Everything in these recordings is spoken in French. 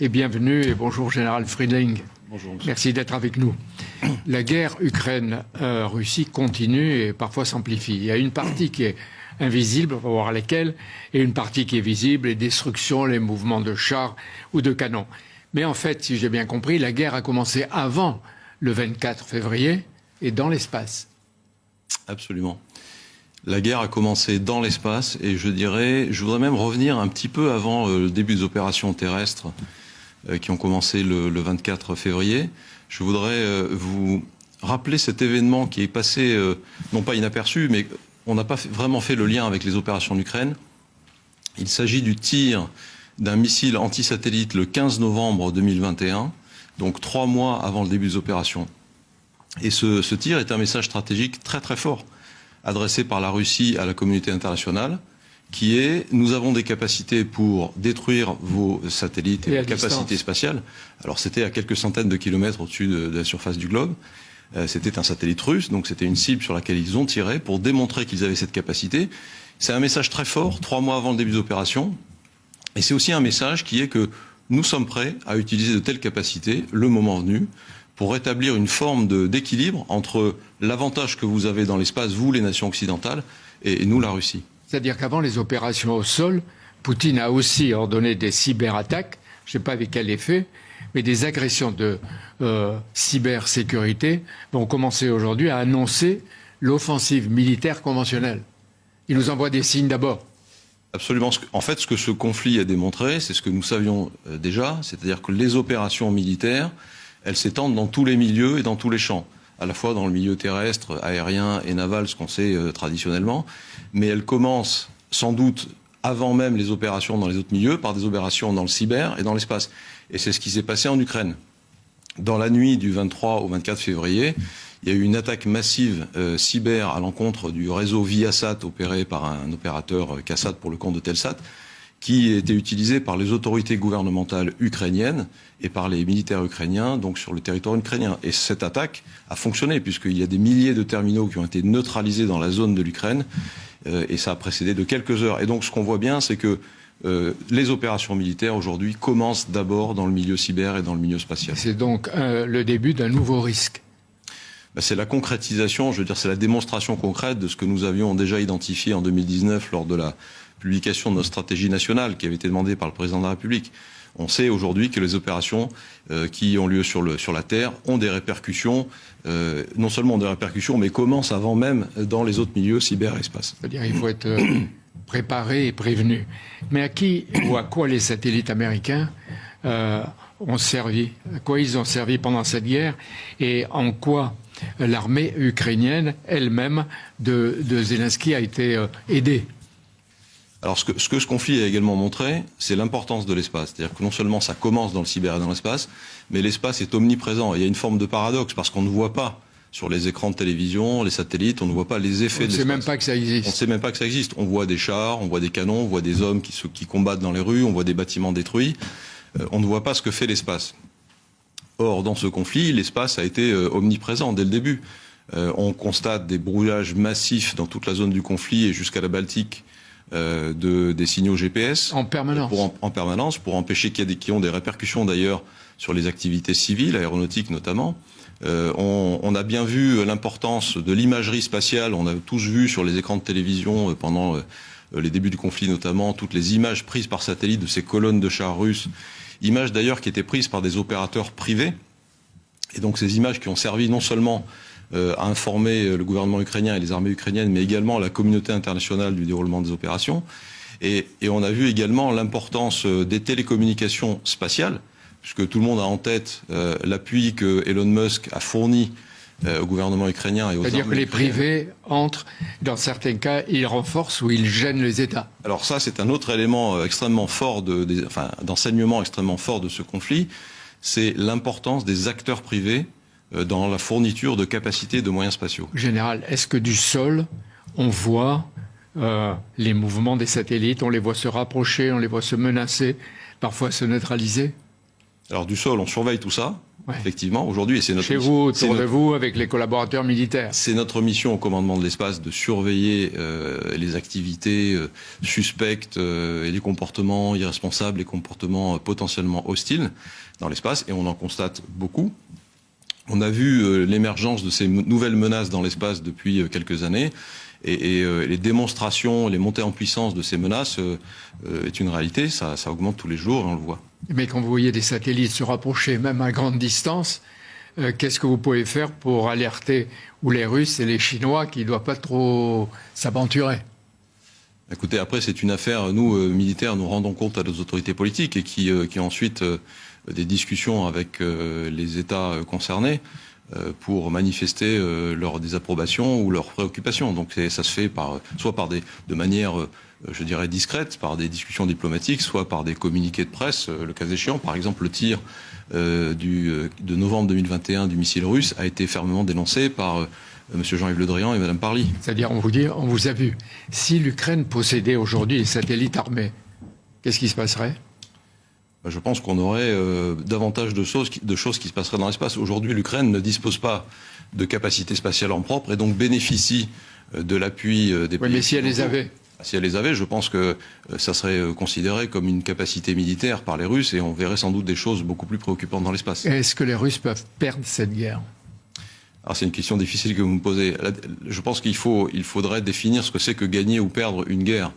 et bienvenue et bonjour Général Friedling. Bonjour, monsieur. Merci d'être avec nous. La guerre Ukraine-Russie continue et parfois s'amplifie. Il y a une partie qui est invisible, on va voir laquelle, et une partie qui est visible, les destructions, les mouvements de chars ou de canons. Mais en fait, si j'ai bien compris, la guerre a commencé avant le 24 février et dans l'espace. Absolument. La guerre a commencé dans l'espace et je voudrais même revenir un petit peu avant le début des opérations terrestres qui ont commencé le 24 février. Je voudrais vous rappeler cet événement qui est passé, non pas inaperçu, mais on n'a pas vraiment fait le lien avec les opérations en Ukraine. Il s'agit du tir d'un missile anti-satellite le 15 novembre 2021, donc 3 mois avant le début des opérations. Et ce tir est un message stratégique très très fort, adressé par la Russie à la communauté internationale, qui est « nous avons des capacités pour détruire vos satellites et vos capacités spatiales ». Alors c'était à quelques centaines de kilomètres au-dessus de la surface du globe. C'était un satellite russe, donc c'était une cible sur laquelle ils ont tiré pour démontrer qu'ils avaient cette capacité. C'est un message très fort, 3 mois avant le début des opérations. Et c'est aussi un message qui est que nous sommes prêts à utiliser de telles capacités, le moment venu, pour rétablir une forme d'équilibre entre l'avantage que vous avez dans l'espace, vous les nations occidentales, et nous la Russie. C'est-à-dire qu'avant les opérations au sol, Poutine a aussi ordonné des cyberattaques, je ne sais pas avec quel effet, mais des agressions de cybersécurité vont commencer aujourd'hui à annoncer l'offensive militaire conventionnelle. Il nous envoie des signes d'abord. Absolument. En fait, ce que ce conflit a démontré, c'est ce que nous savions déjà, c'est-à-dire que les opérations militaires, elles s'étendent dans tous les milieux et dans tous les champs, à la fois dans le milieu terrestre, aérien et naval, ce qu'on sait traditionnellement, mais elles commencent sans doute avant même les opérations dans les autres milieux, par des opérations dans le cyber et dans l'espace. Et c'est ce qui s'est passé en Ukraine. Dans la nuit du 23 au 24 février, il y a eu une attaque massive cyber à l'encontre du réseau Viasat opéré par un opérateur Kassat pour le compte de Telsat, qui était utilisé par les autorités gouvernementales ukrainiennes et par les militaires ukrainiens, donc sur le territoire ukrainien. Et cette attaque a fonctionné, puisqu'il y a des milliers de terminaux qui ont été neutralisés dans la zone de l'Ukraine, et ça a précédé de quelques heures. Et donc ce qu'on voit bien, c'est que les opérations militaires aujourd'hui commencent d'abord dans le milieu cyber et dans le milieu spatial. C'est donc le début d'un nouveau risque. C'est la concrétisation, je veux dire, c'est la démonstration concrète de ce que nous avions déjà identifié en 2019 lors de la publication de notre stratégie nationale qui avait été demandée par le président de la République. On sait aujourd'hui que les opérations qui ont lieu sur la Terre ont des répercussions, non seulement des répercussions, mais commencent avant même dans les autres milieux cyber et espace. C'est-à-dire qu'il faut être préparé et prévenu. Mais à qui ou à quoi les satellites américains ont servi? À quoi ils ont servi pendant cette guerre? Et en quoi l'armée ukrainienne elle-même de Zelensky a été aidée? Alors ce que ce conflit a également montré, c'est l'importance de l'espace. C'est-à-dire que non seulement ça commence dans le cyber et dans l'espace, mais l'espace est omniprésent. Et il y a une forme de paradoxe, parce qu'on ne voit pas sur les écrans de télévision, les satellites, on ne voit pas les effets de l'espace. On ne sait même pas que ça existe. On ne sait même pas que ça existe. On voit des chars, on voit des canons, on voit des hommes qui combattent dans les rues, on voit des bâtiments détruits. On ne voit pas ce que fait l'espace. Or, dans ce conflit, l'espace a été omniprésent dès le début. On constate des brouillages massifs dans toute la zone du conflit et jusqu'à la Baltique des signaux GPS. En permanence. En permanence, pour empêcher qui ont des répercussions d'ailleurs sur les activités civiles, aéronautiques notamment. On a bien vu l'importance de l'imagerie spatiale. On a tous vu sur les écrans de télévision pendant les débuts du conflit notamment, toutes les images prises par satellite de ces colonnes de chars russes. Images d'ailleurs qui étaient prises par des opérateurs privés. Et donc ces images qui ont servi non seulement à informer le gouvernement ukrainien et les armées ukrainiennes, mais également la communauté internationale du déroulement des opérations. Et on a vu également l'importance des télécommunications spatiales, puisque tout le monde a en tête l'appui que Elon Musk a fourni au gouvernement ukrainien et aux armées. C'est-à-dire que les privés entrent, dans certains cas, ils renforcent ou ils gênent les États. Alors ça, c'est un autre élément extrêmement fort, d'enseignement extrêmement fort de ce conflit, c'est l'importance des acteurs privés dans la fourniture de capacités de moyens spatiaux. Général, est-ce que du sol, on voit les mouvements des satellites, on les voit se rapprocher, on les voit se menacer, parfois se neutraliser? Alors du sol, on surveille tout ça, effectivement, aujourd'hui, et c'est notre Chez vous, autour de vous, avec les collaborateurs militaires. C'est notre mission au commandement de l'espace de surveiller les activités suspectes et les comportements irresponsables, les comportements potentiellement hostiles dans l'espace, et on en constate beaucoup. On a vu l'émergence de ces nouvelles menaces dans l'espace depuis quelques années, et les démonstrations, les montées en puissance de ces menaces est une réalité, ça augmente tous les jours, et on le voit. Mais quand vous voyez des satellites se rapprocher, même à grande distance, qu'est-ce que vous pouvez faire pour alerter ou les Russes et les Chinois qui ne doivent pas trop s'aventurer? Écoutez, après, c'est une affaire, nous, militaires, nous rendons compte à nos autorités politiques et qui ensuite des discussions avec les États concernés pour manifester leur désapprobation ou leur préoccupation. Donc ça se fait soit de manière, je dirais, discrète, par des discussions diplomatiques, soit par des communiqués de presse, le cas échéant. Par exemple, le tir de novembre 2021 du missile russe a été fermement dénoncé par M. Jean-Yves Le Drian et Mme Parly. C'est-à-dire, on vous a vu. Si l'Ukraine possédait aujourd'hui des satellites armés, qu'est-ce qui se passerait? Je pense qu'on aurait davantage de choses qui se passeraient dans l'espace. Aujourd'hui, l'Ukraine ne dispose pas de capacités spatiales en propre et donc bénéficie de l'appui des pays. Oui, mais si elle les avait? Si elle les avait, je pense que ça serait considéré comme une capacité militaire par les Russes et on verrait sans doute des choses beaucoup plus préoccupantes dans l'espace. Est-ce que les Russes peuvent perdre cette guerre? Alors c'est une question difficile que vous me posez. Je pense qu'il faudrait définir ce que c'est que gagner ou perdre une guerre.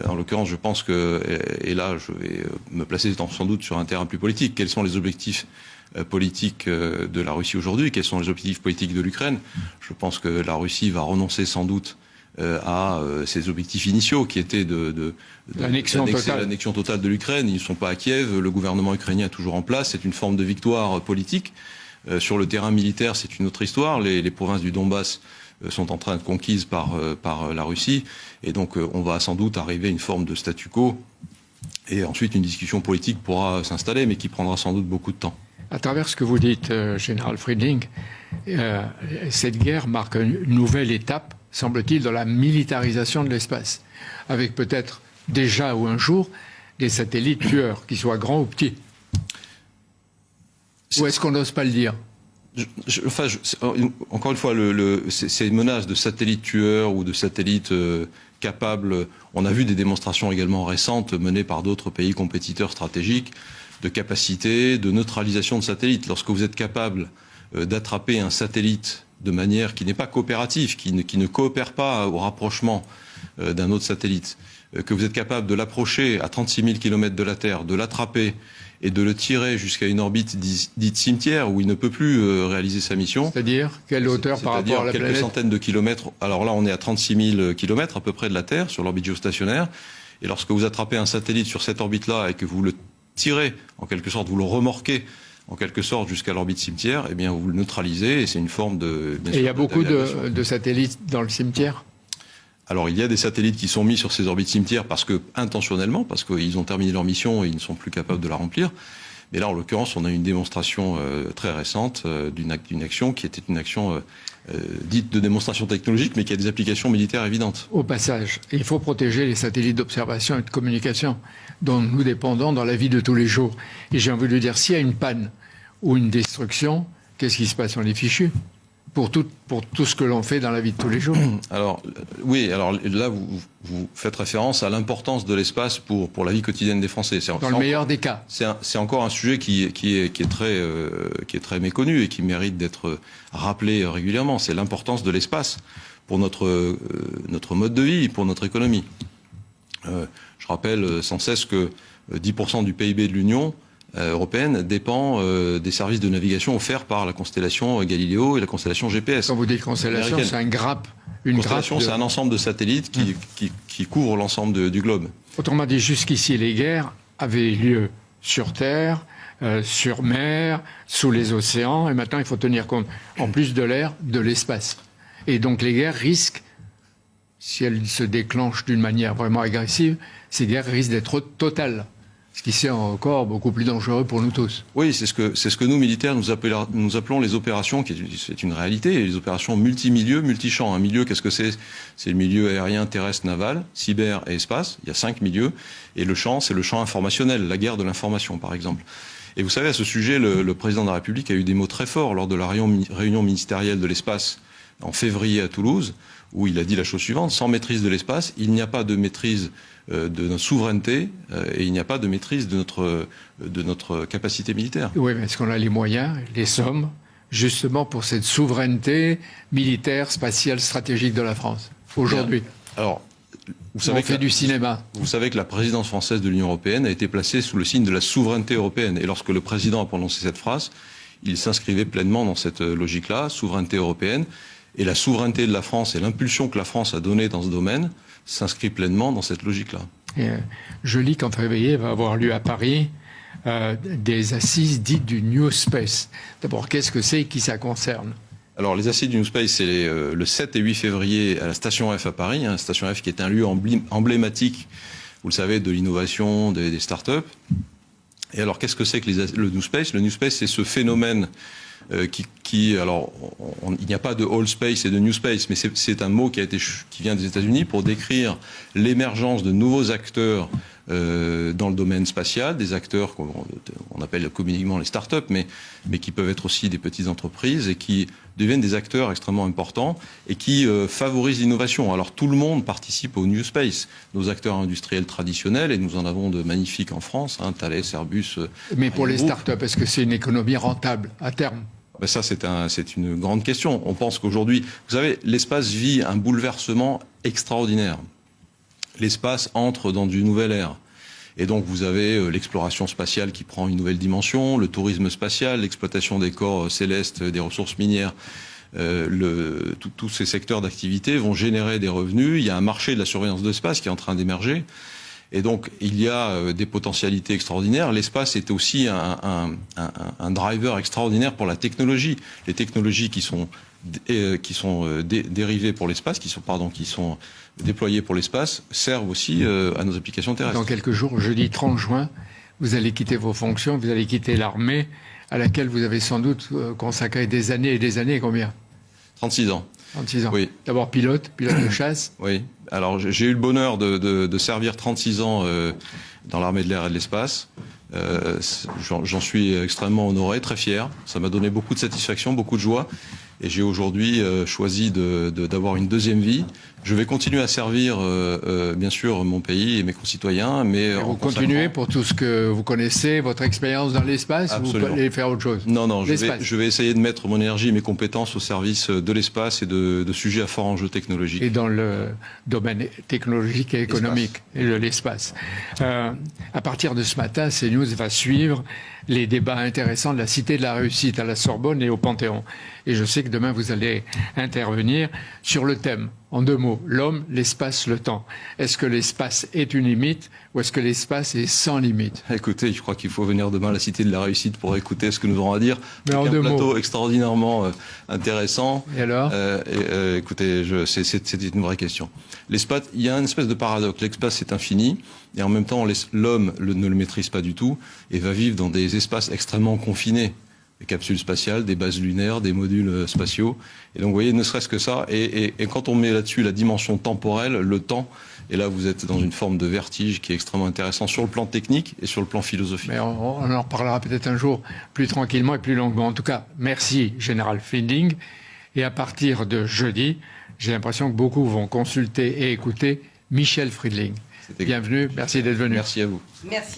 En l'occurrence, je pense que, et là je vais me placer sans doute sur un terrain plus politique, quels sont les objectifs politiques de la Russie aujourd'hui, quels sont les objectifs politiques de l'Ukraine? Je pense que la Russie va renoncer sans doute à ses objectifs initiaux qui étaient l'annexion totale de l'Ukraine. Ils ne sont pas à Kiev, le gouvernement ukrainien est toujours en place, c'est une forme de victoire politique. Sur le terrain militaire, c'est une autre histoire. Les provinces du Donbass sont en train d'être conquises par la Russie. Et donc, on va sans doute arriver à une forme de statu quo. Et ensuite, une discussion politique pourra s'installer, mais qui prendra sans doute beaucoup de temps. À travers ce que vous dites, Général Friedling, cette guerre marque une nouvelle étape, semble-t-il, dans la militarisation de l'espace. Avec peut-être déjà ou un jour des satellites tueurs, qu'ils soient grands ou petits. Ou est-ce qu'on n'ose pas le dire? Encore une fois, ces menaces de satellites tueurs ou de satellites capables, on a vu des démonstrations également récentes menées par d'autres pays compétiteurs stratégiques de capacité de neutralisation de satellites. Lorsque vous êtes capable d'attraper un satellite de manière qui n'est pas coopérative, qui ne coopère pas au rapprochement d'un autre satellite, que vous êtes capable de l'approcher à 36 000 km de la Terre, de l'attraper et de le tirer jusqu'à une orbite dite cimetière où il ne peut plus réaliser sa mission. C'est-à-dire quelle hauteur par rapport à la planète? Quelques centaines de kilomètres. Alors là, on est à 36 000 kilomètres à peu près de la Terre, sur l'orbite géostationnaire. Et lorsque vous attrapez un satellite sur cette orbite-là et que vous le tirez, en quelque sorte, vous le remorquez en quelque sorte jusqu'à l'orbite cimetière, eh bien vous le neutralisez et c'est une forme de... Et il y a beaucoup de satellites dans le cimetière? Alors il y a des satellites qui sont mis sur ces orbites cimetières intentionnellement, parce qu'ils ont terminé leur mission et ils ne sont plus capables de la remplir. Mais là, en l'occurrence, on a une démonstration très récente d'une action qui était une action dite de démonstration technologique, mais qui a des applications militaires évidentes. Au passage, il faut protéger les satellites d'observation et de communication dont nous dépendons dans la vie de tous les jours. Et j'ai envie de dire, s'il y a une panne ou une destruction, qu'est-ce qui se passe? On est fichu pour tout ce que l'on fait dans la vie de tous les jours. Alors, oui, alors là, vous faites référence à l'importance de l'espace pour la vie quotidienne des Français. Dans le meilleur des cas. C'est encore un sujet qui est très méconnu et qui mérite d'être rappelé régulièrement. C'est l'importance de l'espace pour notre mode de vie, pour notre économie. Je rappelle sans cesse que 10% du PIB de l'Union européenne dépend des services de navigation offerts par la constellation Galileo et la constellation GPS. Quand vous dites constellation, c'est une grappe. Constellation, c'est un ensemble de satellites qui couvrent l'ensemble du globe. Autrement dit, jusqu'ici, les guerres avaient lieu sur Terre, sur mer, sous les océans, et maintenant il faut tenir compte, en plus de l'air, de l'espace. Et donc les guerres risquent, si elles se déclenchent d'une manière vraiment agressive, ces guerres risquent d'être totales. Ce qui c'est encore beaucoup plus dangereux pour nous tous. Oui, c'est ce que nous, militaires, nous appelons les opérations, c'est une réalité, les opérations multimilieux, multichamps. Un milieu, qu'est-ce que c'est? C'est le milieu aérien, terrestre, naval, cyber et espace. Il y a 5 milieux. Et le champ, c'est le champ informationnel, la guerre de l'information, par exemple. Et vous savez, à ce sujet, le président de la République a eu des mots très forts lors de la réunion ministérielle de l'espace en février à Toulouse, où il a dit la chose suivante: sans maîtrise de l'espace, il n'y a pas de maîtrise de notre souveraineté et il n'y a pas de maîtrise de notre capacité militaire. Oui, mais est-ce qu'on a les moyens, les sommes, justement pour cette souveraineté militaire, spatiale, stratégique de la France, aujourd'hui? Alors, vous savez du cinéma. Vous savez que la présidence française de l'Union européenne a été placée sous le signe de la souveraineté européenne. Et lorsque le président a prononcé cette phrase, il s'inscrivait pleinement dans cette logique-là, souveraineté européenne. Et la souveraineté de la France et l'impulsion que la France a donnée dans ce domaine s'inscrit pleinement dans cette logique-là. Je lis qu'en février va avoir lieu à Paris des assises dites du New Space. D'abord, qu'est-ce que c'est et qui ça concerne? Alors, les assises du New Space, c'est le 7 et 8 février à la Station F à Paris. Hein, Station F qui est un lieu emblématique, vous le savez, de l'innovation, des start-up. Et alors, qu'est-ce que c'est que le New Space? Le New Space, c'est ce phénomène alors, il n'y a pas de old space et de new space, mais c'est un mot qui vient des États-Unis pour décrire l'émergence de nouveaux acteurs dans le domaine spatial, des acteurs qu'on appelle communément les start-up, mais qui peuvent être aussi des petites entreprises et qui deviennent des acteurs extrêmement importants et qui favorisent l'innovation. Alors tout le monde participe au New Space, nos acteurs industriels traditionnels, et nous en avons de magnifiques en France, hein, Thales, Airbus. Mais pour les start-up, est-ce que c'est une économie rentable à terme? Ben ça, c'est une grande question. On pense qu'aujourd'hui, vous savez, l'espace vit un bouleversement extraordinaire. L'espace entre dans une nouvelle ère. Et donc, vous avez l'exploration spatiale qui prend une nouvelle dimension, le tourisme spatial, l'exploitation des corps célestes, des ressources minières. Tous ces secteurs d'activité vont générer des revenus. Il y a un marché de la surveillance de l'espace qui est en train d'émerger. Et donc, il y a des potentialités extraordinaires. L'espace est aussi un driver extraordinaire pour la technologie. Les technologies qui sont dérivées pour l'espace, qui sont déployées pour l'espace, servent aussi à nos applications terrestres. Dans quelques jours, jeudi 30 juin, vous allez quitter vos fonctions, vous allez quitter l'armée, à laquelle vous avez sans doute consacré des années et des années. Combien? 36 ans. 36 ans. Oui. D'abord pilote de chasse. Oui. Alors j'ai eu le bonheur de servir 36 ans dans l'armée de l'air et de l'espace. J'en suis extrêmement honoré, très fier. Ça m'a donné beaucoup de satisfaction, beaucoup de joie. Et j'ai aujourd'hui choisi d'avoir une deuxième vie. Je vais continuer à servir, bien sûr, mon pays et mes concitoyens, mais vous continuez pour tout ce que vous connaissez, votre expérience dans l'espace, ou vous allez faire autre chose? Non, je vais essayer de mettre mon énergie et mes compétences au service de l'espace et de sujets à fort enjeu technologique. Et dans le domaine technologique et économique et de l'espace. À partir de ce matin, CNews va suivre les débats intéressants de la Cité de la Réussite à la Sorbonne et au Panthéon. Et je sais que demain, vous allez intervenir sur le thème, en deux mots, l'homme, l'espace, le temps. Est-ce que l'espace est une limite ou est-ce que l'espace est sans limite? Écoutez, je crois qu'il faut venir demain à la Cité de la Réussite pour écouter ce que nous aurons à dire. Mais en deux mots. Un plateau extraordinairement intéressant. Et alors écoutez, c'était une vraie question. L'espace, il y a une espèce de paradoxe. L'espace est infini et en même temps, l'homme ne le maîtrise pas du tout et va vivre dans des espaces extrêmement confinés. Des capsules spatiales, des bases lunaires, des modules spatiaux. Et donc, vous voyez, ne serait-ce que ça. Et quand on met là-dessus la dimension temporelle, le temps, et là, vous êtes dans une forme de vertige qui est extrêmement intéressant sur le plan technique et sur le plan philosophique. Mais on en reparlera peut-être un jour plus tranquillement et plus longuement. En tout cas, merci, Général Finding. Et à partir de jeudi, j'ai l'impression que beaucoup vont consulter et écouter Michel Friedling. Bienvenue, merci d'être venu. Merci à vous. Merci.